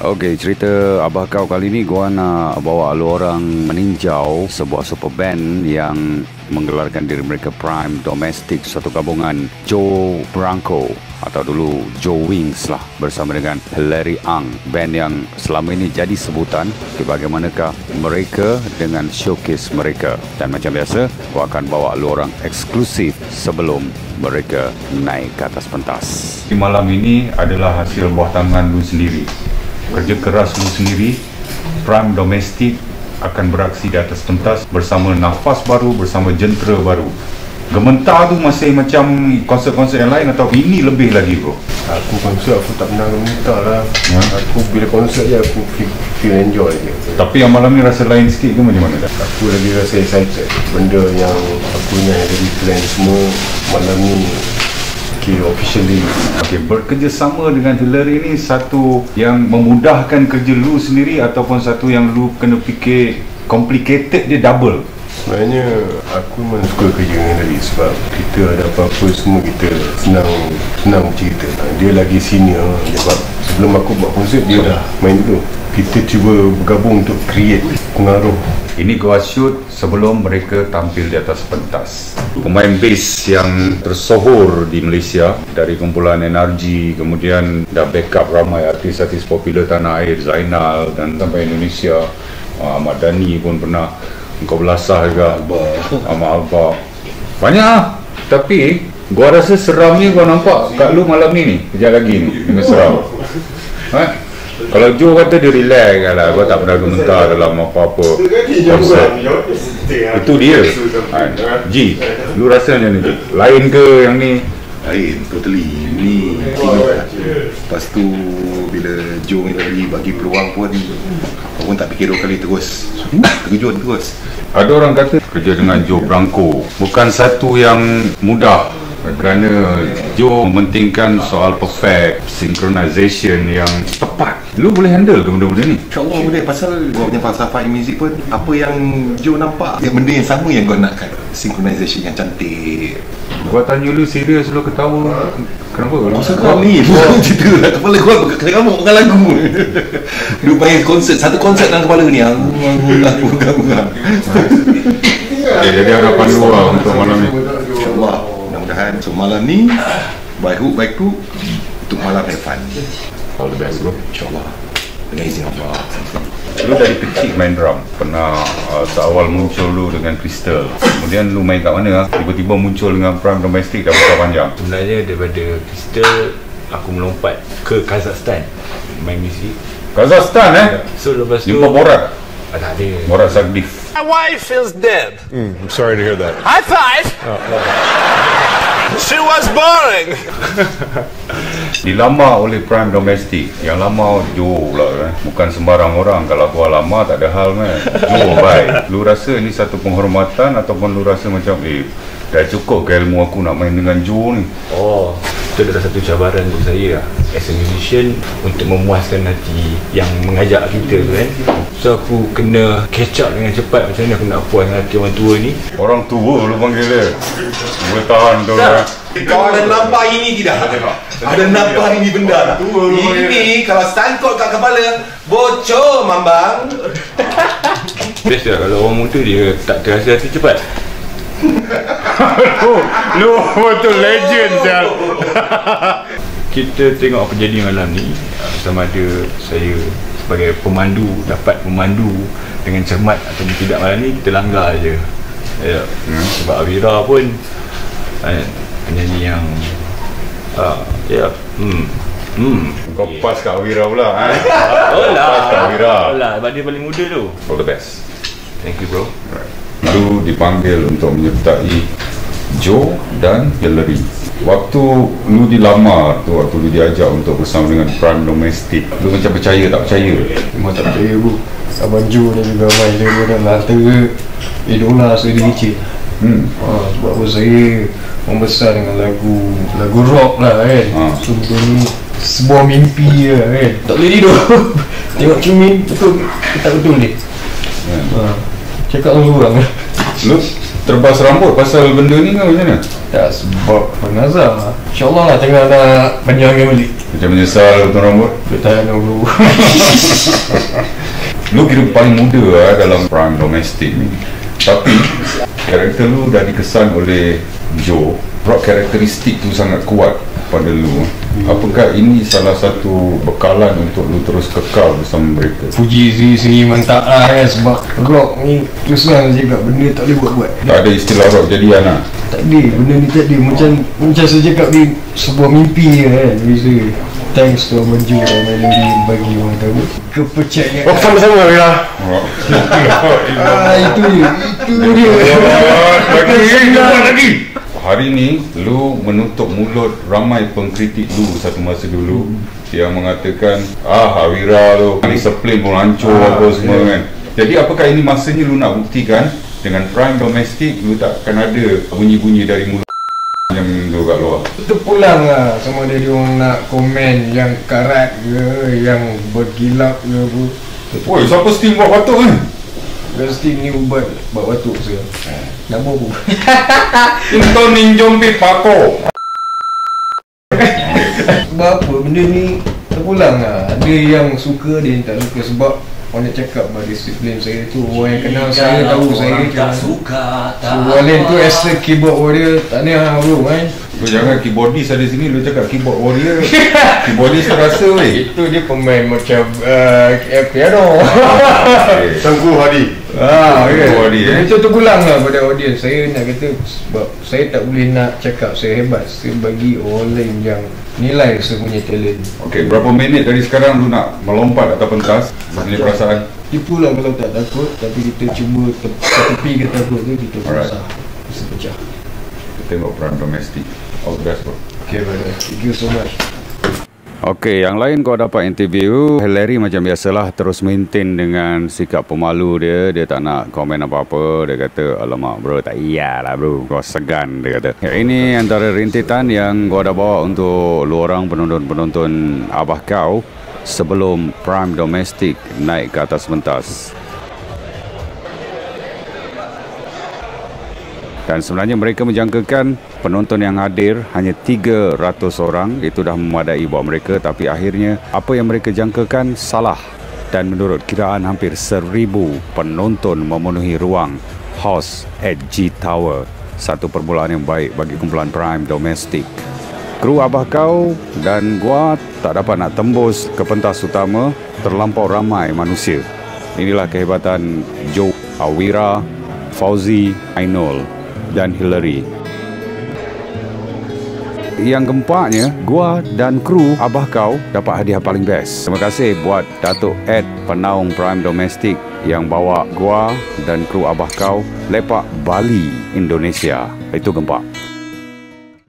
Okey, cerita Abah Kau kali ni gua nak bawa lu orang meninjau sebuah super band yang menggelarkan diri mereka Prime Domestic, suatu gabungan Joe Branco atau dulu Joe Wings lah, bersama dengan Larry Ang, band yang selama ini jadi sebutan. Bagaimanakah mereka dengan showcase mereka? Dan macam biasa, gua akan bawa lu orang eksklusif sebelum mereka naik ke atas pentas. Malam ini adalah hasil buah tangan lu sendiri, kerja keras lu sendiri. Prime Domestic akan beraksi di atas pentas bersama nafas baru, bersama jentera baru. Gementar tu masih macam konsert-konsert yang lain atau ini lebih lagi bro? Aku konsert aku tak pernah gementar lah. Aku bila konsert je aku feel enjoy je. Tapi yang malam ni rasa lain sikit ke macam mana? Aku lagi rasa excited. Benda yang aku ingat dari plan semua malam ni officially. Okay, bekerjasama dengan Hillary ni satu yang memudahkan kerja lu sendiri ataupun satu yang lu kena fikir complicated dia double? Sebenarnya aku memang suka kerja dengan Hillary sebab kita ada apa-apa semua kita senang cerita. Dia lagi senior sebab sebelum aku buat konsert dia dah main dulu. Kita cuba bergabung untuk create pengaruh. Ini gua shoot sebelum mereka tampil di atas pentas. Pemain bass yang tersohor di Malaysia dari kumpulan NRG, kemudian dah backup ramai artis-artis popular tanah air, Zainal, dan sampai Indonesia. Ahmad Dhani pun pernah, engkau belasah juga, Ahmad Alba. Banyak. Tapi gua rasa seramnya gua nampak kat lu malam ni kejap lagi ni, dengan seram. Kalau Joe kata dia relax lah, gua tak pernah gementar dalam apa-apa konsert. Itu dia. Ji, lu rasa macam ni Ji? Lain ke yang ni? Lain, totally. Ni lepas tu bila Joe ni bagi peluang pun aku pun tak fikir dua kali, terus terkejut terus. Ada orang kata kerja dengan Joe Branco bukan satu yang mudah, kerana Joe mementingkan soal perfect synchronization yang tepat. Lu boleh handle ke benda-benda ni? InsyaAllah boleh, pasal gua punya falsafah muzik pun apa yang Joe nampak, benda yang sama yang gua nakkan. Synchronization yang cantik. Gua tanya lu serius, lu ketawa. Kenapa? Masa kau ni cerita lah kepala gua kamu bukan lagu. Lu main konsert, satu konsert dalam kepala ni. Aku. Okay, jadi harapan lu lah untuk malam ni. InsyaAllah mudah-mudahan so malam ni by hook by crook untuk malam have fun. All the best bro. InsyaAllah dengan izin Allah. Lu dari kecil main drum, pernah seawal muncul lu dengan Crystal, kemudian lu main kat mana? Tiba-tiba muncul dengan Prime Domestic dah besar panjang. Sebenarnya daripada Crystal aku melompat ke Kazakhstan main muzik. Kazakhstan So lepas tu jumpa Borat. Tak ada. Borat Sagdiv. My wife is dead. I'm sorry to hear that. High five. She was boring. Dilamar oleh Prime Domestic. Yang lama Joe pula bukan sembarang orang. Kalau gua lama tak ada hal man. Joe baik. Lu rasa ni satu penghormatan ataupun lu rasa macam dah cukup ke ilmu aku nak main dengan Joe ni? Oh, itu adalah satu cabaran untuk saya lah, as a musician, untuk memuaskan hati yang mengajak kita tu kan. So aku kena catch up dengan cepat. Macam mana aku nak puas hati orang tua ni? Orang tua lu panggil dia. Boleh tahan tu lah. Kau ada nampak ini tidak? Ada nampak ini benda tak? Ini kalau sangkut kat kepala bocor mambang. Biasa kalau orang muda dia tak terasa hati cepat. Lu betul legend dah. Kita tengok apa jadi malam ni, sama ada saya sebagai pemandu dapat memandu dengan cermat atau tidak. Malam ni kita langgar je ya. Sebab Awira pun penyanyi yang Kau pas kat Awira pula Pas kat Awira. Sebab dia paling muda tu. All the best. Thank you bro. Lu dipanggil untuk menyertai Joe dan Hillary. Waktu lu dilamar tu, waktu lu diajak untuk bersama dengan Prime Domestic, lu macam percaya tak percaya? Memang tak percaya bu. Abang Joe ni juga main dia adalah antara idola saya dari kecil. Sebab apa saya membesar dengan lagu rock lah kan. So benda ni sebuah mimpi lah kan. Tak boleh tidur. Tengok cermin betul tak betul ni. Cakap dengan orang. Lu terbas rambut pasal benda ni ke macam mana? Tak, sebab penazar. InsyaAllah lah tengah nak panjangkan balik. Macam menyesal potong rambut? Bertahan dulu. Lu kira paling muda dalam Prime Domestic ni. Tapi karakter lu dah dikesan oleh Joe. Karakteristik tu sangat kuat pada lu. Apakah ini salah satu bekalan untuk lu terus kekal bersama mereka? Puji diri sendiri mantap lah kan. Sebab rock ni terus terang cakap benda tak boleh buat-buat. Tak ada istilah rock jadian lah. Tak ada, benda ni tak ada. Macam saya cakap ni sebuah mimpi je kan. Bisa thanks to Abang Joe dan Melody bagi orang tahu kepercayaan. Oh, sama-sama Wira. Itu dia. Lagi. Hari ni lu menutup mulut ramai pengkritik lu satu masa dulu yang mengatakan Wira tu disiplin pun hancur apa semua kan. Jadi apakah ini masanya lu nak buktikan dengan Prime Domestic lu tak akan ada bunyi-bunyi dari mulut yang tu kat luar? Itu pulang lah sama dia orang nak komen yang karat ke, yang bergilap ke apa. Oi, siapa steam buat batuk kan? Gasting ni ubat buat batuk saya. Nama apa? Itu ninjompi pako. Sebab apa benda ni terpulang lah. Ada yang suka, ada yang tak suka. Sebab orang nak cakap bahawa disiplin saya tu, orang yang kenal saya tahu saya tak suka. So Walen tu as a keyboard warrior, tak ni bro kan. Lu jangan keyboardist ada sini, lu cakap keyboard warrior. Keyboardist terasa weh. Itu dia pemain macam piano. Tengku Hadi. Itu terpulang lah pada audience. Saya nak kata sebab saya tak boleh nak cakap saya hebat. Saya bagi orang lain yang nilai saya punya talent. Okey, berapa minit dari sekarang lu nak melompat atas pentas? Ini perasaan. Tipu lah kalau tak takut. Tapi kita cuba tepi ke takut tu, kita berusaha. Bisa pecah. Kita tengok Prime Domestic. All the best bro. Okay brother, thank you so much. Okey, yang lain kau dapat interview, Larry macam biasalah terus maintain dengan sikap pemalu dia. Dia tak nak komen apa-apa. Dia kata, alamak bro, tak iyalah bro, kau segan, dia kata. Ini antara rintitan yang kau dah bawa untuk lu orang penonton-penonton Abah Kau sebelum Prime Domestic naik ke atas pentas. Dan sebenarnya mereka menjangkakan penonton yang hadir hanya 300 orang. Itu dah memadai buat mereka. Tapi akhirnya apa yang mereka jangkakan salah. Dan menurut kiraan hampir 1,000 penonton memenuhi ruang House at G Tower. Satu permulaan yang baik bagi kumpulan Prime Domestic. Kru Abah Kau dan gua tak dapat nak tembus ke pentas utama. Terlampau ramai manusia. Inilah kehebatan Joe, Wira, Fauzi, Ainul dan Hillary. Yang keempatnya, gua dan kru Abah Kau dapat hadiah paling best. Terima kasih buat Datuk Ed penaung Prime Domestic yang bawa gua dan kru Abah Kau lepak Bali, Indonesia. Itu gempak.